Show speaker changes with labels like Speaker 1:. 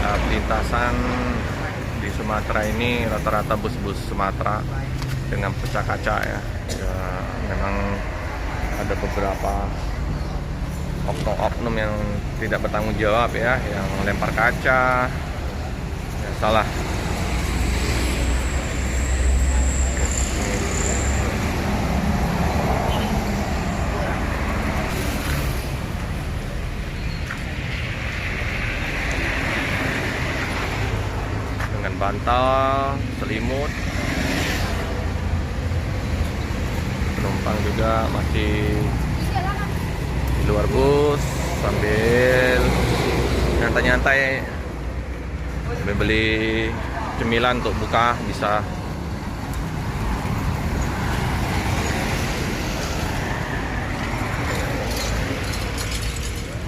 Speaker 1: Lintasan di Sumatera ini rata-rata bus-bus Sumatera dengan pecah kaca ya. Ya, memang ada beberapa oknum-oknum yang tidak bertanggung jawab ya, yang melempar kaca, ya, salah. Dengan bantal, selimut, penumpang juga masih di luar bus sambil nyantai-nyantai, sambil beli cemilan untuk buka bisa.